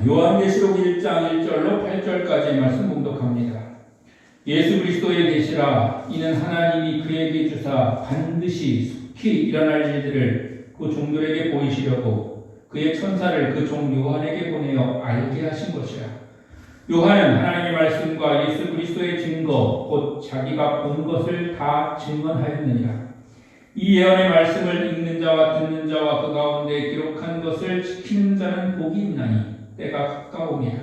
요한계시록 1장 1절로 8절까지의 말씀 봉독합니다. 예수 그리스도의 계시라. 이는 하나님이 그에게 주사 반드시 속히 일어날 일들을 그 종들에게 보이시려고 그의 천사를 그 종 요한에게 보내어 알게 하신 것이라. 요한은 하나님의 말씀과 예수 그리스도의 증거 곧 자기가 본 것을 다 증언하였느니라. 이 예언의 말씀을 읽는 자와 듣는 자와 그 가운데 기록한 것을 지키는 자는 복이 있나니 때가 가까움이라.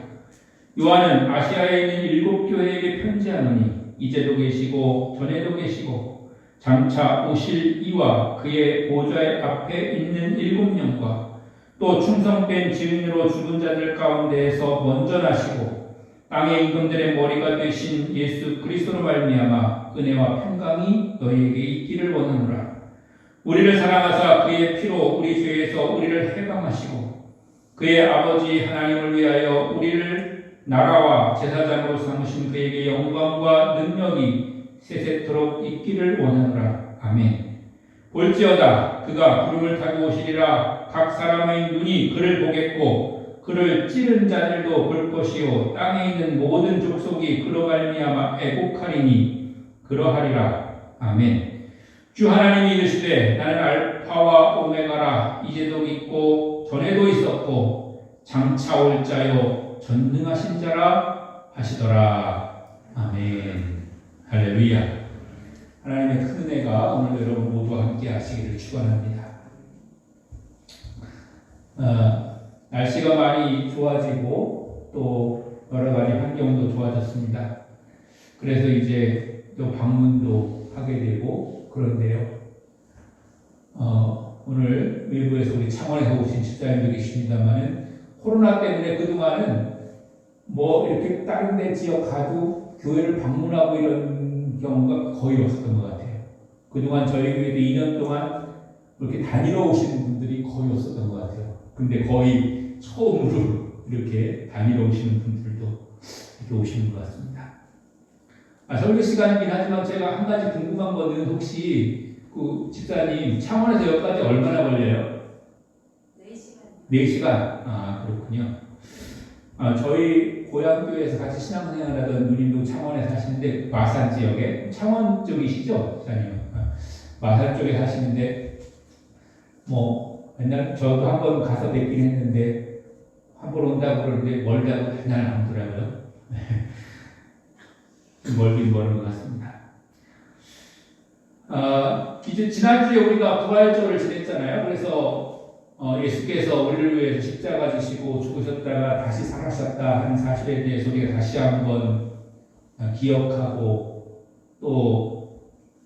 요한은 아시아에 있는 7 교회에게 편지하노니 이제도 계시고 전에도 계시고 장차 오실 이와 그의 보좌의 앞에 있는 7명과 또 충성된 증인으로 죽은 자들 가운데에서 먼저 나시고 땅의 임금들의 머리가 되신 예수 그리스도로 말미암아 은혜와 평강이 너희에게 있기를 원하노라. 우리를 사랑하사 그의 피로 우리 죄에서 우리를 해방하시고 그의 아버지 하나님을 위하여 우리를 나라와 제사장으로 삼으신 그에게 영광과 능력이 세세토록 있기를 원하노라. 아멘. 볼지어다 그가 구름을 타고 오시리라. 각 사람의 눈이 그를 보겠고 그를 찌른 자들도 볼 것이요 땅에 있는 모든 족속이 그로 말미암아 애곡하리니 그러하리라. 아멘. 주 하나님이 이르시되 나는 알파와 오메가라. 이제도 있고 전에도 있었고 장차 올 자요 전능하신 자라 하시더라. 아멘. 할렐루야. 하나님의 큰 은혜가 오늘 여러분 모두와 함께 하시기를 축원합니다. 날씨가 많이 좋아지고 또 여러 가지 환경도 좋아졌습니다. 그래서 이제 또 방문도 하게 되고 그런데요. 오늘 외부에서 우리 창원에서 오신 집사님도 계십니다만은 코로나 때문에 그동안은 뭐 이렇게 다른 데 지역 가도 교회를 방문하고 이런 경우가 거의 없었던 것 같아요. 그동안 저희 교회도 2년 동안 이렇게 다니러 오시는 분들이 거의 없었던 것 같아요. 근데 거의 처음으로 이렇게 다니러 오시는 분들도 이렇게 오시는 것 같습니다. 설교 시간이긴 하지만 제가 한 가지 궁금한 거는 혹시 그 집사님 창원에서 여기까지 얼마나 걸려요? 4시간. 4시간? 그렇군요. 저희 고향교회에서 같이 신앙생활하던 누님도 창원에 사시는데 마산 지역에 창원 쪽이시죠? 집사님? 마산 쪽에 사시는데 뭐 맨날 저도 한번 가서 뵙긴 했는데 한 번 온다고 그러는데 멀다고 맨날 안 오더라고요. 멀긴 멀은 것 같습니다. 이제 지난주에 우리가 부활절을 지냈잖아요. 그래서 예수께서 우리를 위해서 십자가 지시고 죽으셨다가 다시 살아셨다 하는 사실에 대해서 우리가 다시 한번 기억하고 또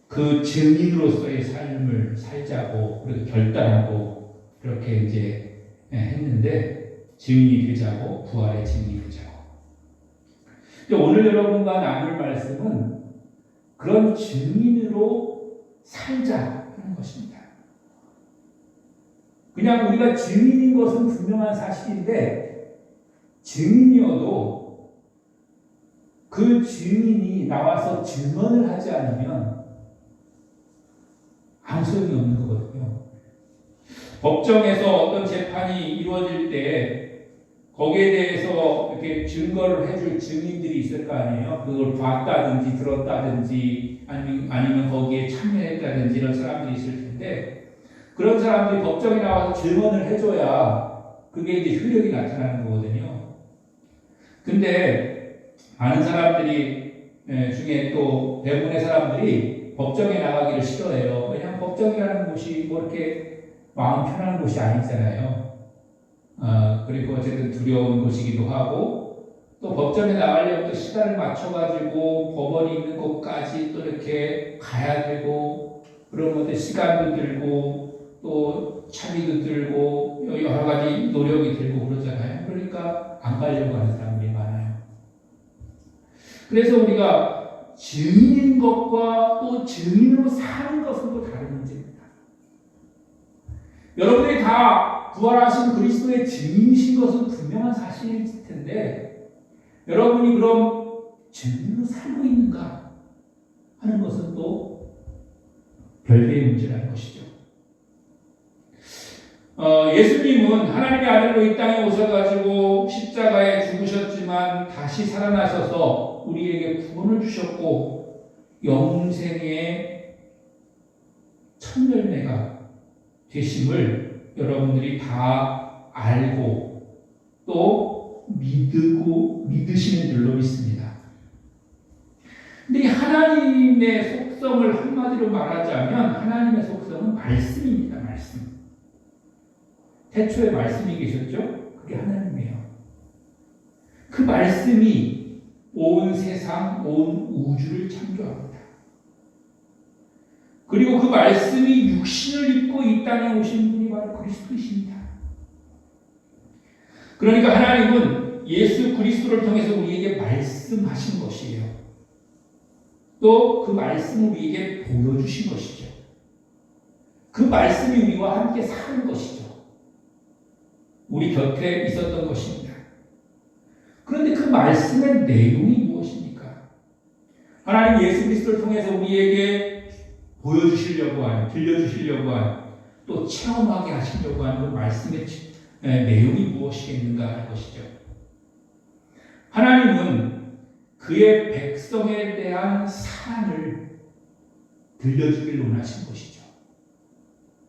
그 증인으로서의 삶을 살자고 그렇게 결단하고 그렇게 이제 했는데 증인이 되자고 부활의 증인이 되자고. 오늘 여러분과 나눌 말씀은 그런 증인으로 살자 하는 것입니다. 그냥 우리가 증인인 것은 분명한 사실인데 증인이어도 그 증인이 나와서 증언을 하지 않으면 아무 소용이 없는 거거든요. 법정에서 어떤 재판이 이루어질 때 거기에 대해서 이렇게 증거를 해줄 증인들이 있을 거 아니에요. 그걸 봤다든지 들었다든지 아니면 거기에 참여했다든지 이런 사람들이 있을 텐데 그런 사람들이 법정에 나와서 증언을 해줘야 그게 이제 효력이 나타나는 거거든요. 근데 많은 사람들이 중에 또 대부분의 사람들이 법정에 나가기를 싫어해요. 왜냐하면 법정이라는 곳이 뭐 이렇게 마음 편한 곳이 아니잖아요. 그리고 어쨌든 두려운 곳이기도 하고 또 법정에 나가려면 또 시간을 맞춰가지고 법원이 있는 곳까지 또 이렇게 가야 되고 그러면 또 시간도 들고 또 차비도 들고 여러 가지 노력이 들고 그러잖아요. 그러니까 안 가려고 하는 사람들이 많아요. 그래서 우리가 증인인 것과 또 증인으로 사는 것은 또 다른 문제입니다. 여러분들이 다 부활하신 그리스도의 증인이신 것은 분명한 사실일 텐데 여러분이 그럼 증인으로 살고 있는가 하는 것은 또 별개의 문제라는 것이죠. 예수님은 하나님의 아들로 이 땅에 오셔가지고 십자가에 죽으셨지만 다시 살아나셔서 우리에게 구원을 주셨고 영생의 첫 열매가 되심을 여러분들이 다 알고 또 믿으시는 줄로 믿습니다. 근데 이 하나님의 속성을 한마디로 말하자면 하나님의 속성은 말씀입니다. 말씀. 태초에 말씀이 계셨죠? 그게 하나님이에요. 그 말씀이 온 세상, 온 우주를 창조합니다. 그리고 그 말씀이 육신을 입고 이 땅에 오신 분이 바로 그리스도이십니다. 그러니까 하나님은 예수 그리스도를 통해서 우리에게 말씀하신 것이에요. 또 그 말씀을 우리에게 보여주신 것이죠. 그 말씀이 우리와 함께 사는 것이죠. 우리 곁에 있었던 것입니다. 그런데 그 말씀의 내용이 무엇입니까? 하나님 예수 그리스도를 통해서 우리에게 보여주시려고 한, 들려주시려고 한, 또 체험하게 하시려고 하는 그 말씀의 내용이 무엇이겠는가 하는 것이죠. 하나님은 그의 백성에 대한 사랑을 들려주길 원하신 것이죠.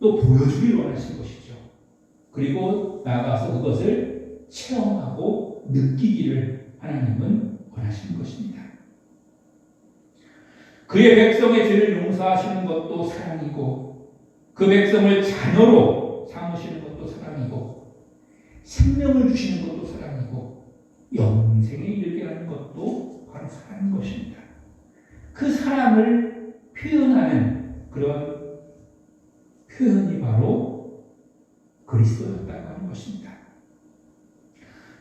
또 보여주길 원하신 것이죠. 그리고 나가서 그것을 체험하고 느끼기를 하나님은 원하시는 것입니다. 그의 백성의 죄를 용서하시는 것도 사랑이고 그 백성을 자녀로 삼으시는 것도 사랑이고 생명을 주시는 것도 사랑이고 영생에 이르게 하는 것도 바로 사랑인 것입니다. 그 사랑을 표현하는 그런 표현이 바로 그리스도였다고 하는 것입니다.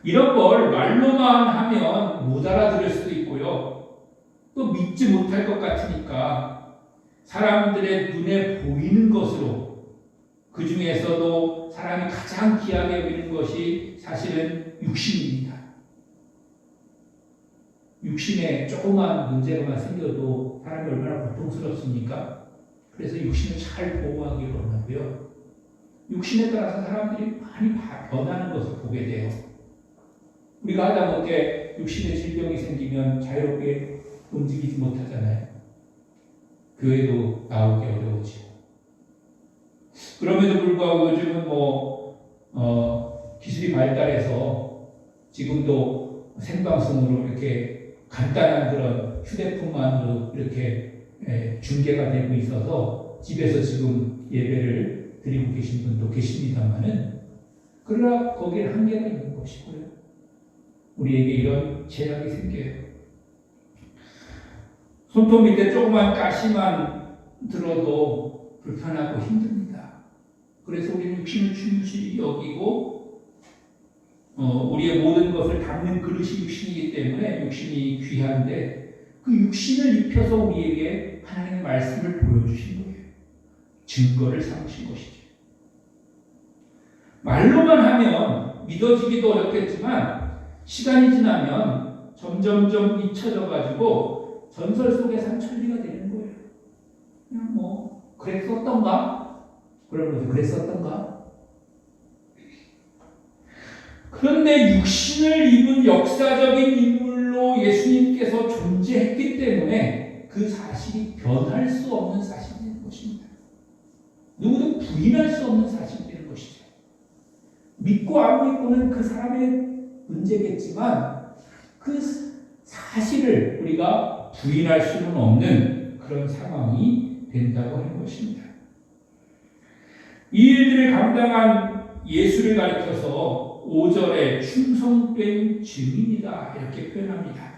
이런 걸 말로만 하면 못 알아들을 수도 있고요. 또 믿지 못할 것 같으니까 사람들의 눈에 보이는 것으로 그 중에서도 사람이 가장 귀하게 여기는 것이 사실은 육신입니다. 육신에 조그만 문제가 생겨도 사람이 얼마나 고통스럽습니까? 그래서 육신을 잘 보호하기 원하고요. 육신에 따라서 사람들이 많이 변하는 것을 보게 돼요. 우리가 하다못해 육신에 질병이 생기면 자유롭게 움직이지 못하잖아요. 교회도 나오기 어려워지고. 그럼에도 불구하고 요즘은 기술이 발달해서 지금도 생방송으로 이렇게 간단한 그런 휴대폰만으로 이렇게 중계가 되고 있어서 집에서 지금 예배를 드리고 계신 분도 계십니다만은 그러나 거기에 한계가 있는 것이고요. 우리에게 이런 제약이 생겨요. 손톱 밑에 조그만 가시만 들어도 불편하고 힘듭니다. 그래서 우리는 육신을 중요시 여기고 우리의 모든 것을 담는 그릇이 육신이기 때문에 육신이 귀한데 그 육신을 입혀서 우리에게 하나님의 말씀을 보여주신 거예요. 증거를 삼으신 것이죠. 말로만 하면 믿어지기도 어렵겠지만 시간이 지나면 점점점 잊혀져가지고 전설 속의 산천리가 되는 거예요. 그냥 그랬었던가? 그러면서 그랬었던가? 그런데 육신을 입은 역사적인 인물로 예수님께서 존재했기 때문에 그 사실이 변할 수 없는 사실이 되는 것입니다. 누구도 부인할 수 없는 사실이 되는 것이죠. 믿고 안 믿고는 그 사람의 문제겠지만 그 사실을 우리가 부인할 수는 없는 그런 상황이 된다고 하는 것입니다. 이 일들을 감당한 예수를 가리켜서 5절에 충성된 증인이다 이렇게 표현합니다.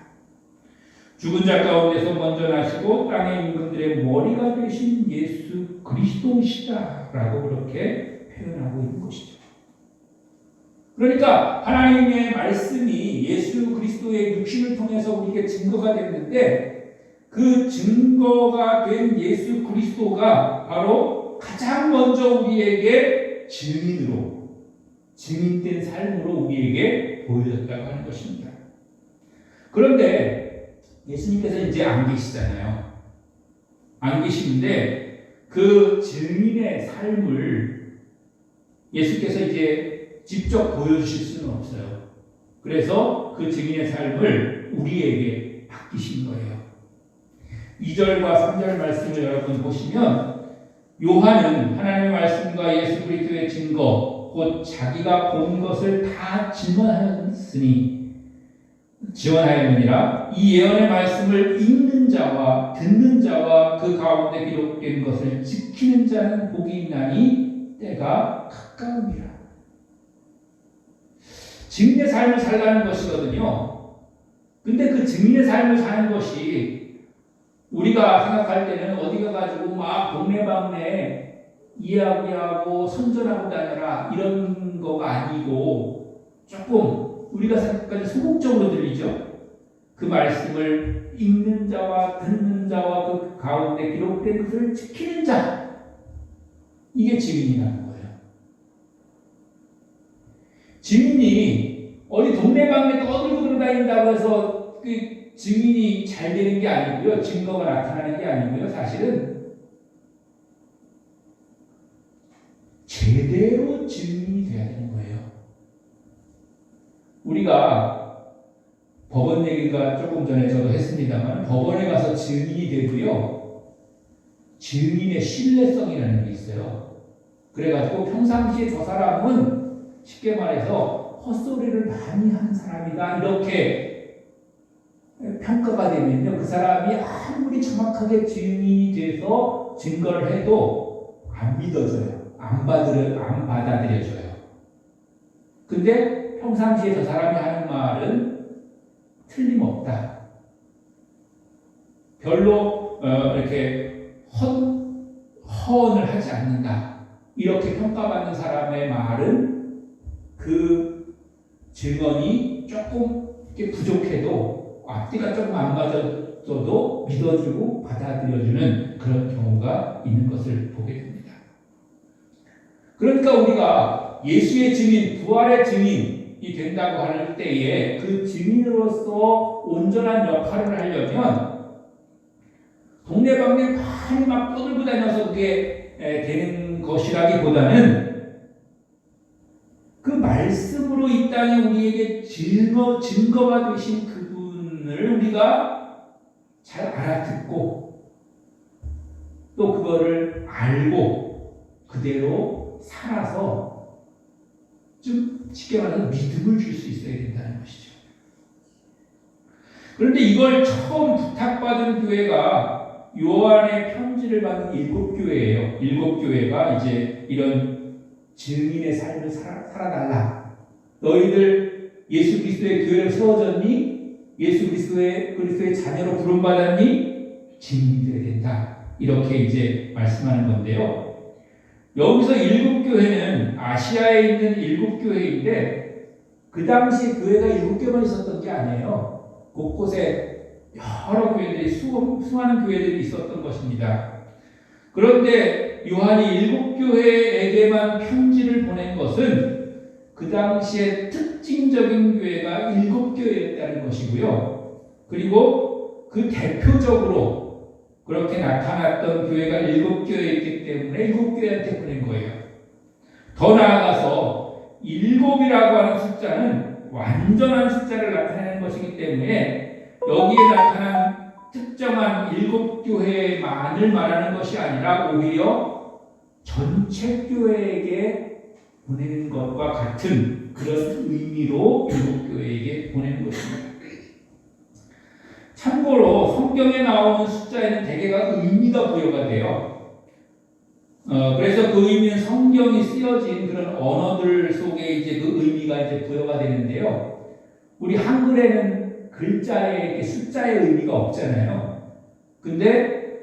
죽은 자 가운데서 먼저 나시고 땅의 임금들의 머리가 되신 예수 그리스도시다라고 그렇게 표현하고 있는 것이죠. 그러니까 하나님의 말씀이 예수 그리스도의 육신을 통해서 우리에게 증거가 됐는데 그 증거가 된 예수 그리스도가 바로 가장 먼저 우리에게 증인된 삶으로 우리에게 보여졌다고 하는 것입니다. 그런데 예수님께서 이제 안 계시잖아요. 안 계시는데 그 증인의 삶을 예수께서 이제 직접 보여주실 수는 없어요. 그래서 그 증인의 삶을 우리에게 맡기신 거예요. 2절과 3절 말씀을 여러분 보시면 요한은 하나님의 말씀과 예수 그리스도의 증거 곧 자기가 본 것을 다 지원하였느니라. 이 예언의 말씀을 읽는 자와 듣는 자와 그 가운데 기록된 것을 지키는 자는 복이 있나니 때가 가까움이라. 증인의 삶을 살라는 것이거든요. 근데 그 증인의 삶을 사는 것이 우리가 생각할 때는 어디 가가지고 막 동네방네 이야기하고 선전하고 다녀라 이런 거가 아니고 조금 우리가 생각까지 소극적으로 들리죠. 그 말씀을 읽는 자와 듣는 자와 그 가운데 기록된 것을 지키는 자, 이게 증인이라는 거예요. 증인이 어디 동네방네 떠들고 돌아다닌다고 해서 그 증인이 잘 되는 게 아니고요. 증거가 나타나는 게 아니고요. 사실은 제대로 증인이 돼야 되는 거예요. 우리가 법원 얘기가 조금 전에 저도 했습니다만 법원에 가서 증인이 되고요. 증인의 신뢰성이라는 게 있어요. 그래가지고 평상시에 저 사람은 쉽게 말해서 헛소리를 많이 하는 사람이다 이렇게 평가가 되면요. 그 사람이 아무리 정확하게 증인이 돼서 증거를 해도 안 믿어져요. 안 받아들여져요. 근데 평상시에 저 사람이 하는 말은 틀림없다. 별로 이렇게 허언을 하지 않는다. 이렇게 평가받는 사람의 말은 그 증언이 조금 이렇게 부족해도 앞뒤가 조금 안 맞아도 믿어주고 받아들여주는 그런 경우가 있는 것을 보게 됩니다. 그러니까 우리가 예수의 증인, 부활의 증인이 된다고 할 때에 그 증인으로서 온전한 역할을 하려면 동네방네 많이 막 떠들고 다녀서 그게 되는 것이라기보다는 그 말씀으로 이 땅에 우리에게 증거가 되신 그분을 우리가 잘 알아듣고 또 그거를 알고 그대로 살아서 좀 쉽게 말해서 믿음을 줄 수 있어야 된다는 것이죠. 그런데 이걸 처음 부탁받은 교회가 요한의 편지를 받은 7교회예요. 7교회가 이제 이런 증인의 삶을 살아달라. 너희들 예수 그리스도의 교회를 세워졌니? 예수 그리스도의 자녀로 부름받았니? 증인이 되어야 된다. 이렇게 이제 말씀하는 건데요. 여기서 7교회는 아시아에 있는 7교회인데 그 당시에 교회가 7개만 있었던 게 아니에요. 곳곳에 여러 교회들이 수많은 교회들이 있었던 것입니다. 그런데 요한이 7교회에게만 편지를 보낸 것은 그 당시에 특징적인 교회가 7교회였다는 것이고요. 그리고 그 대표적으로 그렇게 나타났던 교회가 7교회였기 때문에 7교회한테 보낸 거예요. 더 나아가서 7이라고 하는 숫자는 완전한 숫자를 나타내는 것이기 때문에 여기에 나타난 특정한 7교회만을 말하는 것이 아니라 오히려 전체 교회에게 보내는 것과 같은 그런 의미로 7교회에게 보내는 것입니다. 참고로 성경에 나오는 숫자에는 대개가 의미가 부여가 돼요. 그래서 그 의미는 성경이 쓰여진 그런 언어들 속에 이제 그 의미가 이제 부여가 되는데요. 우리 한글에는 글자에 이렇게 숫자의 의미가 없잖아요. 근데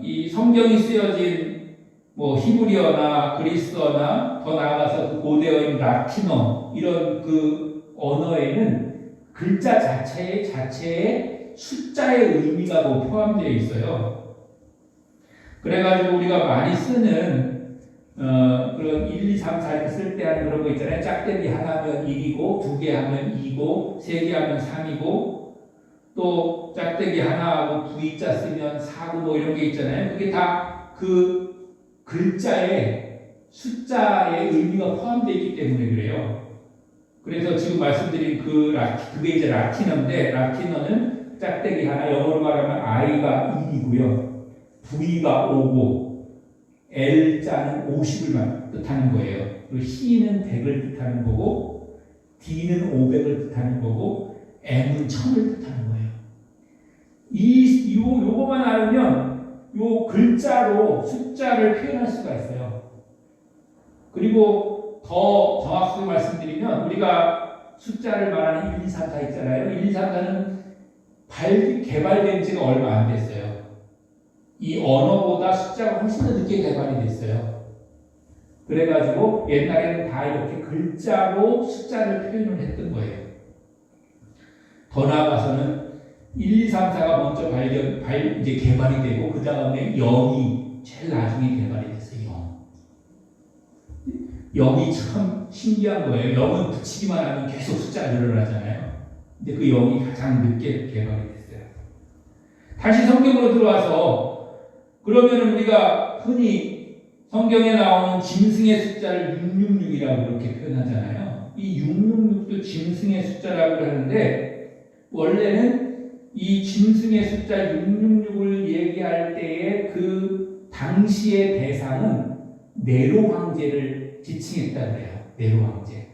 이 성경이 쓰여진 뭐 히브리어나 그리스어나 더 나아가서 그 고대어인 라틴어 이런 그 언어에는 글자 자체에 숫자의 의미가 뭐 포함되어 있어요. 그래가지고 우리가 많이 쓰는 그런 1, 2, 3, 4 이렇게 쓸 때 하는 그런 거 있잖아요. 짝대기 하나면 1이고 2개 하면 2고 3개 하면 3이고 또 짝대기 하나하고 V자 쓰면 4고 뭐 이런 게 있잖아요. 그게 다 그 글자의 숫자의 의미가 포함되어 있기 때문에 그래요. 그래서 지금 말씀드린 그게 이제 라틴어인데, 라틴어는 짝대기 하나, 영어로 말하면 I가 1이고요. V가 5고, L자는 50을 뜻하는 거예요. 그리고 C는 100을 뜻하는 거고, D는 500을 뜻하는 거고, M은 1000을 뜻하는 거예요. 요거만 알면 요 글자로 숫자를 표현할 수가 있어요. 그리고 더 정확하게 말씀드리면 우리가 숫자를 말하는 1, 2, 3, 4 있잖아요. 1, 2, 3, 4는 개발된 지가 얼마 안 됐어요. 이 언어보다 숫자가 훨씬 더 늦게 개발이 됐어요. 그래가지고 옛날에는 다 이렇게 글자로 숫자를 표현을 했던 거예요. 더 나아가서는 1, 2, 3, 4가 먼저 이제 개발이 되고, 그 다음에 0이 제일 나중에 개발이 됐어요. 0이 참 신기한 거예요. 0은 붙이기만 하면 계속 숫자가 늘어나잖아요. 근데 그 0이 가장 늦게 개발이 됐어요. 다시 성경으로 들어와서, 그러면 우리가 흔히 성경에 나오는 짐승의 숫자를 666이라고 그렇게 표현하잖아요. 이 666도 짐승의 숫자라고 하는데, 원래는 이 짐승의 숫자 666을 얘기할 때에 그 당시의 대상은 네로 황제를 지칭했다 그래요. 네로 황제.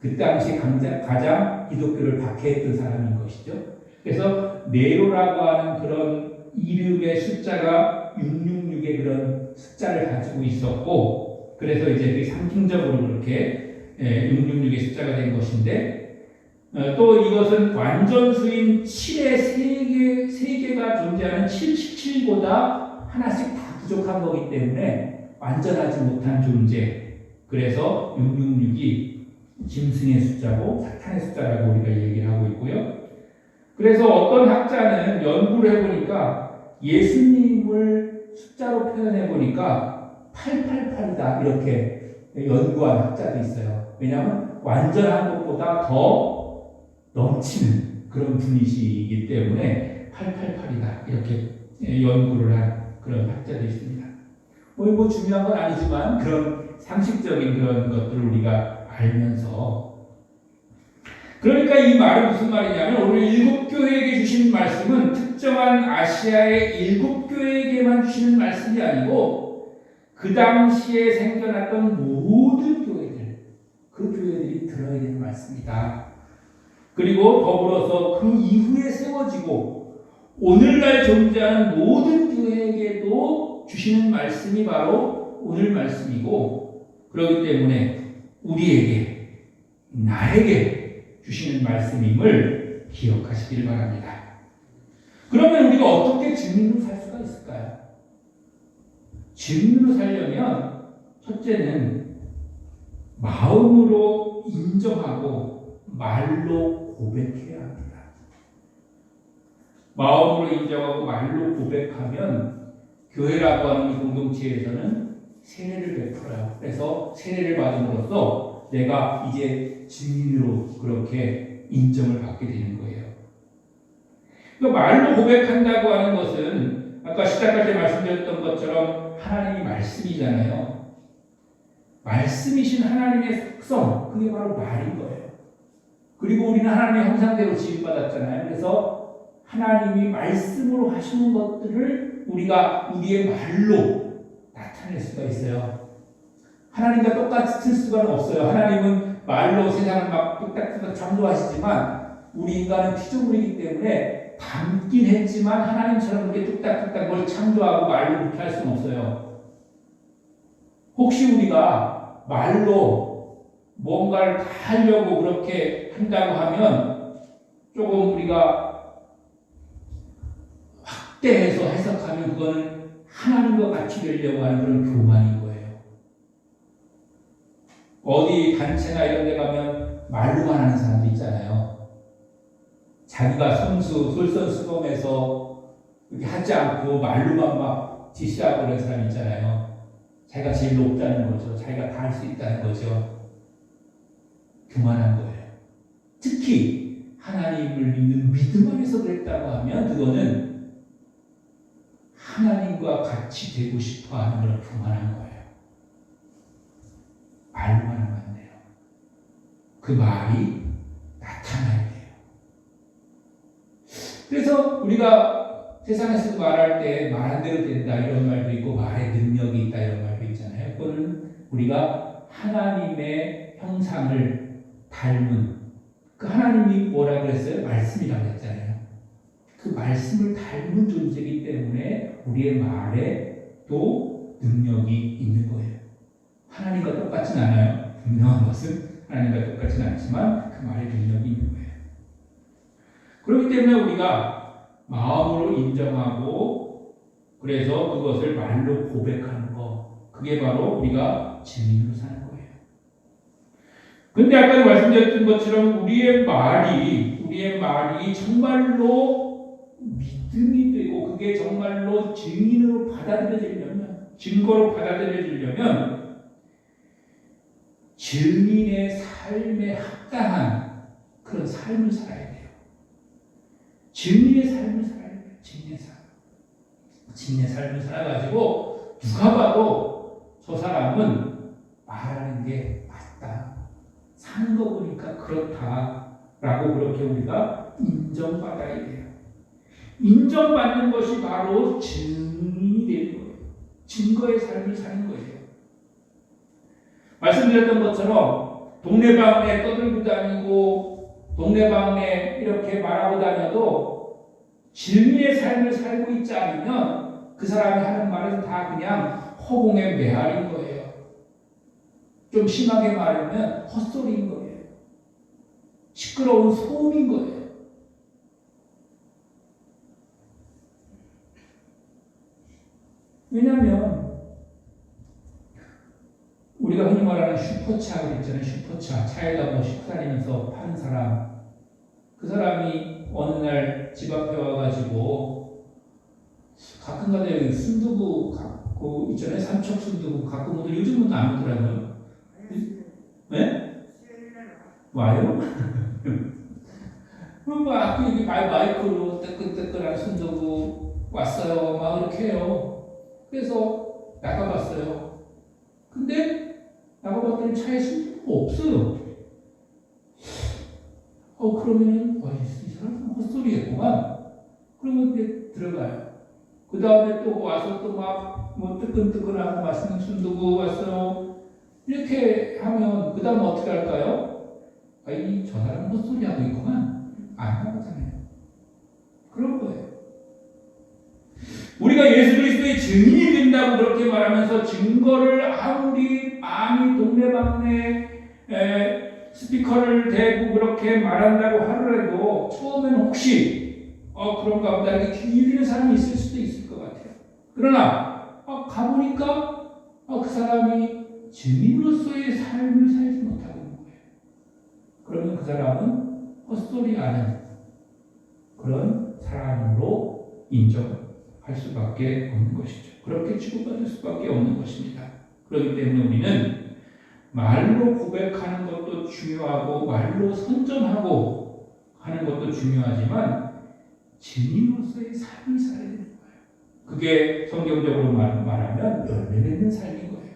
그 당시 가장 기독교를 박해했던 사람인 것이죠. 그래서 네로라고 하는 그런 이름의 숫자가 666의 그런 숫자를 가지고 있었고, 그래서 이제 그 상징적으로 그렇게 666의 숫자가 된 것인데, 또 이것은 완전수인 7의 3개가 존재하는 77보다 하나씩 다 부족한 거기 때문에 완전하지 못한 존재. 그래서 666이 짐승의 숫자고 사탄의 숫자라고 우리가 얘기를 하고 있고요. 그래서 어떤 학자는 연구를 해보니까 예수님을 숫자로 표현해보니까 888이다 이렇게 연구한 학자도 있어요. 왜냐하면 완전한 것보다 더 넘치는 그런 분이시기 때문에 888이다 이렇게 연구를 한 그런 학자도 있습니다. 뭐 중요한 건 아니지만 그런 상식적인 그런 것들을 우리가 알면서, 그러니까 이 말은 무슨 말이냐면 오늘 7교회에게 주시는 말씀은 특정한 아시아의 7교회에게만 주시는 말씀이 아니고 그 당시에 생겨났던 모든 교회들, 그 교회들이 들어야 되는 말씀이다. 그리고 더불어서 그 이후에 세워지고 오늘날 존재하는 모든 교회에게도 주시는 말씀이 바로 오늘 말씀이고, 그렇기 때문에 우리에게, 나에게 주시는 말씀임을 기억하시길 바랍니다. 그러면 우리가 어떻게 증인으로 살 수가 있을까요? 증인으로 살려면 첫째는 마음으로 인정하고 말로 고백해야 합니다. 마음으로 인정하고 말로 고백하면 교회라고 하는 이 공동체에서는 세례를 베풀어요. 그래서 세례를 받음으로써 내가 이제 증인으로 그렇게 인정을 받게 되는 거예요. 그러니까 말로 고백한다고 하는 것은 아까 시작할 때 말씀드렸던 것처럼 하나님이 말씀이잖아요. 말씀이신 하나님의 속성, 그게 바로 말인 거예요. 그리고 우리는 하나님의 형상대로 지음받았잖아요. 그래서 하나님이 말씀으로 하시는 것들을 우리가 우리의 말로 나타낼 수가 있어요. 하나님과 똑같을 수가 없어요. 하나님은 말로 세상을 막 뚝딱뚝딱 창조하시지만 우리 인간은 피조물이기 때문에 닮긴 했지만 하나님처럼 그렇게 뚝딱뚝딱 뭘 창조하고 말로 그렇게 할 수는 없어요. 혹시 우리가 말로 뭔가를 다 하려고 그렇게 한다고 하면 조금 우리가 확대해서 해석하면 그거는 하나님과 같이 되려고 하는 그런 교만인 거예요. 어디 단체나 이런 데 가면 말로만 하는 사람도 있잖아요. 자기가 선수, 솔선수범해서 이렇게 하지 않고 말로만 막 지시하고 그런 사람 있잖아요. 자기가 제일 높다는 거죠. 자기가 다 할 수 있다는 거죠. 교만한 거예요. 특히 하나님을 믿는 믿음 안에서 그랬다고 하면 그거는 하나님과 같이 되고 싶어 하는 그런 교만한 거예요. 그 말이 나타나야 돼요. 그래서 우리가 세상에서 말할 때 말한 대로 된다 이런 말도 있고 말의 능력이 있다 이런 말도 있잖아요. 그거는 우리가 하나님의 형상을 닮은 그 하나님이 뭐라 그랬어요? 말씀이라고 했잖아요. 그 말씀을 닮은 존재이기 때문에 우리의 말에 또 능력이 있는 거예요. 하나님과 똑같진 않아요. 분명한 것은 하나님과 똑같진 않지만 그 말에 능력이 있는 거예요. 그렇기 때문에 우리가 마음으로 인정하고 그래서 그것을 말로 고백하는 거 그게 바로 우리가 증인으로 사는 거예요. 근데 아까 말씀드렸던 것처럼 우리의 말이 정말로 믿음이 되고 그게 정말로 증인으로 받아들여지려면 증거로 받아들여지려면 증인의 삶에 합당한 그런 삶을 살아야 돼요. 증인의 삶을 살아야 돼요. 증인의 삶을 살아가지고 누가 봐도 저 사람은 말하는 게 맞다. 사는 거 보니까 그렇다라고 그렇게 우리가 인정받아야 돼요. 인정받는 것이 바로 증인이 되는 거예요. 증거의 삶을 사는 거예요. 말씀드렸던 것처럼 동네방네 떠들고 다니고 동네방네 이렇게 말하고 다녀도 증인의 삶을 살고 있지 않으면 그 사람이 하는 말은 다 그냥 허공의 메아리인 거예요. 좀 심하게 말하면 헛소리인 거예요. 시끄러운 소음인 거예요. 왜냐하면 우리가 흔히 말하는 슈퍼차 있잖아요. 슈퍼차 차에다 뭐 싣고 다니면서 파는 사람 그 사람이 어느 날 집 앞에 와가지고 가끔가다 여기 순두부 갖고 있잖아요. 삼척 순두부 갖고 오는데 요즘은 안 오더라고요. 네? 와요? 그럼 막 여기 마이크로 뜨끈뜨끈한 순두부 왔어요. 막 이렇게 해요. 그래서 나가봤어요. 근데 나가봤더니 차에 순두부가 없어요. 그러면은 이 사람 헛소리겠구만. 그러면 이제 들어가요. 그 다음에 또 와서 또 막 뭐 뜨끈뜨끈하고 맛있는 순두부 왔어요. 이렇게 하면 그 다음 어떻게 할까요? 저 사람 헛소리 하고 있구만. 안 나가잖아요. 그런 거예요. 우리가 예수 그리스도의 증인이 된다고 그렇게 말하면서 증거를 아무리 많이 동네방네 스피커를 대고 그렇게 말한다고 하더라도 처음에는 혹시 그런가 보다 이렇게 기울이는 사람이 있을 수도 있을 것 같아요. 그러나 가보니까 그 사람이 증인으로서의 삶을 살지 못하고 있는 거예요. 그러면 그 사람은 헛소리하는 그런 사람으로 인정할 수밖에 없는 것이죠. 그렇게 취급받을 수밖에 없는 것입니다. 그렇기 때문에 우리는 말로 고백하는 것도 중요하고 말로 선전하고 하는 것도 중요하지만 증인으로서의 삶을 살아야 되는 거예요. 그게 성경적으로 말하면 열매 맺는 삶인 거예요.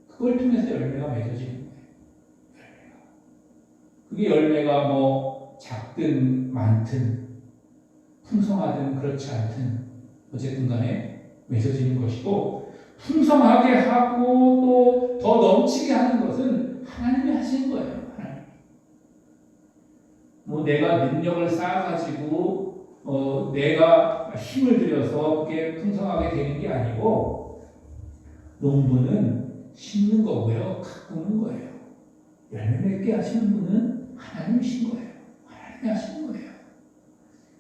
그걸 통해서 열매가 맺어지는 거예요. 그게 열매가 뭐 작든 많든 풍성하든 그렇지 않든 어쨌든 간에 맺어지는 것이고 풍성하게 하고 또 더 넘치게 하는 것은 하나님이 하시는 거예요. 하나님. 뭐 내가 능력을 쌓아가지고 내가 힘을 들여서 그게 풍성하게 되는 게 아니고 농부는 심는 거고요. 가꾸는 거예요. 열매 맺게 하시는 분은 하나님이신 거예요. 하나님이 하시는 거예요.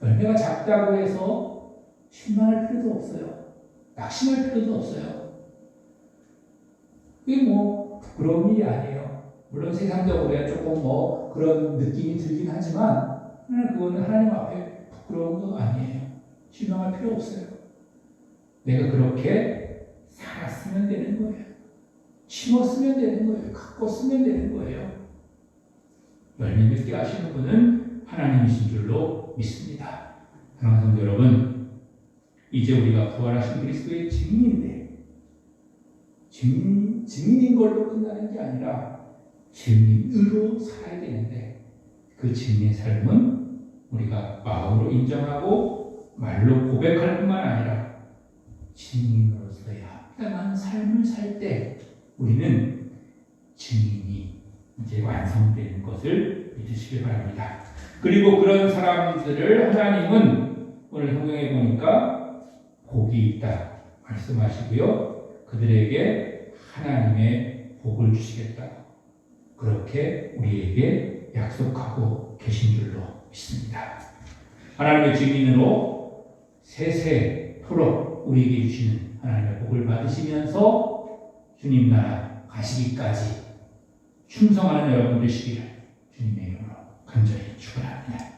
열매가 작다고 해서 실망할 필요도 없어요. 낙심할 필요도 없어요. 그게 뭐 부끄러운 일이 아니에요. 물론 세상적으로야 조금 뭐 그런 느낌이 들긴 하지만 그거는 하나님 앞에 부끄러운 거 아니에요. 실망할 필요 없어요. 내가 그렇게 살았으면 되는 거예요. 심었으면 되는 거예요. 가꿨으면 되는 거예요. 열매 맺게 하시는 분은 하나님이신 줄로 믿습니다. 사랑하는 성도 여러분, 이제 우리가 부활하신 그리스도의 증인인데 증인인 걸로 끝나는 게 아니라 증인으로 살아야 되는데 그 증인의 삶은 우리가 마음으로 인정하고 말로 고백할 뿐만 아니라 증인으로서의 합당한 삶을 살 때 우리는 증인이 이제 완성되는 것을 믿으시길 바랍니다. 그리고 그런 사람들을 하나님은 오늘 성경에 보니까 복이 있다 말씀하시고요. 그들에게 하나님의 복을 주시겠다. 그렇게 우리에게 약속하고 계신 줄로 믿습니다. 하나님의 증인으로 세세토록 우리에게 주시는 하나님의 복을 받으시면서 주님 나라 가시기까지 충성하는 여러분 되시기를 주님의 이름으로 간절히 축원합니다.